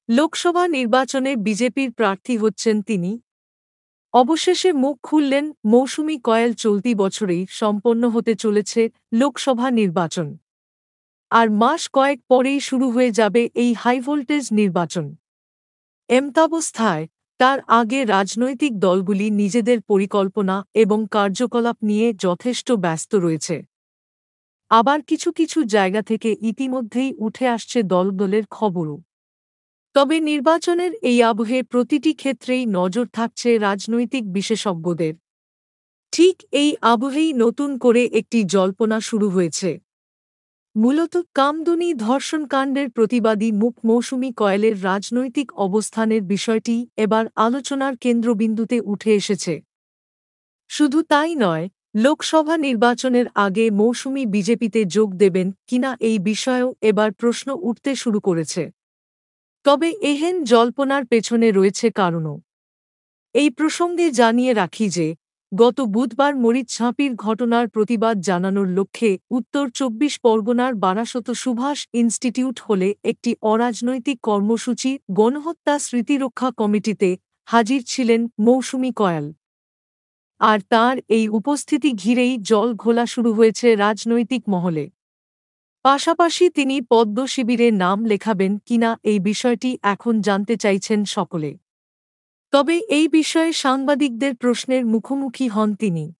লোকসভা নির্বাচনে বিজেপির প্রার্থী হচ্ছেন তিনি। অবশেষে মুখ খুললেন মৌসুমী কয়াল। চলতি বছরেই সম্পন্ন হতে চলেছে লোকসভা নির্বাচন। আর মাস কয়েক পরেই শুরু হয়ে যাবে এই হাইভোল্টেজ নির্বাচন। এমতাবস্থায় তার আগে রাজনৈতিক দলগুলি নিজেদের পরিকল্পনা এবং কার্যকলাপ নিয়ে যথেষ্ট ব্যস্ত রয়েছে। আবার কিছু কিছু জায়গা থেকে ইতিমধ্যেই উঠে আসছে দলদলের খবরও। তবে নির্বাচনের এই আবহে প্রতিটি ক্ষেত্রেই নজর থাকছে রাজনৈতিক বিশেষজ্ঞদের। ঠিক এই আবহেই নতুন করে একটি জল্পনা শুরু হয়েছে। মূলত কামদুনি ধর্ষণকাণ্ডের প্রতিবাদী মুখ মৌসুমী কয়ালের রাজনৈতিক অবস্থানের বিষয়টি এবার আলোচনার কেন্দ্রবিন্দুতে উঠে এসেছে। শুধু তাই নয়, লোকসভা নির্বাচনের আগে মৌসুমী বিজেপিতে যোগ দেবেন কিনা এই বিষয়েও এবার প্রশ্ন উঠতে শুরু করেছে। তবে এহেন জল্পনার পেছনে রয়েছে কারণও। এই প্রসঙ্গে জানিয়ে রাখি যে, গত বুধবার মরিচঝাঁপির ঘটনার প্রতিবাদ জানানোর লক্ষ্যে উত্তর ২৪ পরগনার বারাসত সুভাষ ইনস্টিটিউট হলে একটি অরাজনৈতিক কর্মসূচি গণহত্যা স্মৃতিরক্ষা কমিটিতে হাজির ছিলেন মৌসুমী কয়াল। আর তাঁর এই উপস্থিতি ঘিরেই জল ঘোলা শুরু হয়েছে রাজনৈতিক মহলে। পাশাপাশি তিনি পদ্ম শিবিরে নাম লেখাবেন কিনা এই বিষয়টি এখন জানতে চাইছেন সকলে। তবে এই বিষয়ে সাংবাদিকদের প্রশ্নের মুখোমুখি হন তিনি।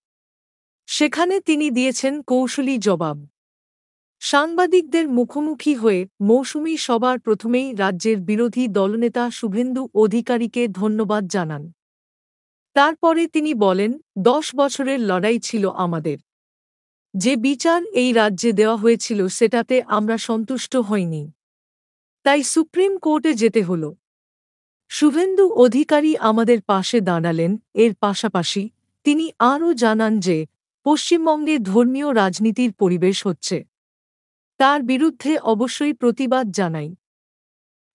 সেখানে তিনি দিয়েছেন কৌশলী জবাব। সাংবাদিকদের মুখোমুখি হয়ে মৌসুমী সবার প্রথমেই রাজ্যের বিরোধী দলনেতা শুভেন্দু অধিকারীকে ধন্যবাদ জানান। তারপরে তিনি বলেন, ১০ বছরের লড়াই ছিল আমাদের। যে বিচার এই রাজ্যে দেওয়া হয়েছিল সেটাতে আমরা সন্তুষ্ট হইনি। তাই সুপ্রিম কোর্টে যেতে হল। শুভেন্দু অধিকারী আমাদের পাশে দাঁড়ালেন। এর পাশাপাশি তিনি আরও জানান যে, পশ্চিমবঙ্গে ধর্মীয় রাজনীতির পরিবেশ হচ্ছে। তার বিরুদ্ধে অবশ্যই প্রতিবাদ জানাই।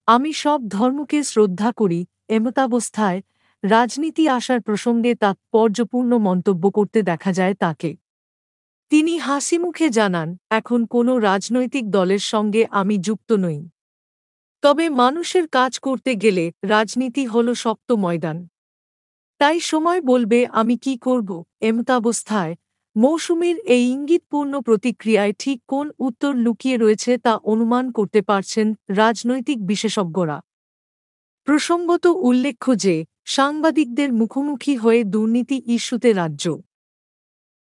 আমি সব ধর্মকে শ্রদ্ধা করি। এমতাবস্থায় রাজনীতি আসার প্রসঙ্গে তাৎপর্যপূর্ণ মন্তব্য করতে দেখা যায় তাকে। তিনি হাসিমুখে জানান, এখন কোনো রাজনৈতিক দলের সঙ্গে আমি যুক্ত নই। তবে মানুষের কাজ করতে গেলে রাজনীতি হল শক্ত ময়দান। তাই সময় বলবে আমি কি করব। এমতাবস্থায় মৌসুমীর এই ইঙ্গিতপূর্ণ প্রতিক্রিয়ায় ঠিক কোন উত্তর লুকিয়ে রয়েছে তা অনুমান করতে পারছেন রাজনৈতিক বিশেষজ্ঞরা। প্রসঙ্গত উল্লেখ্য যে, সাংবাদিকদের মুখোমুখি হয়ে দুর্নীতি ইস্যুতে রাজ্য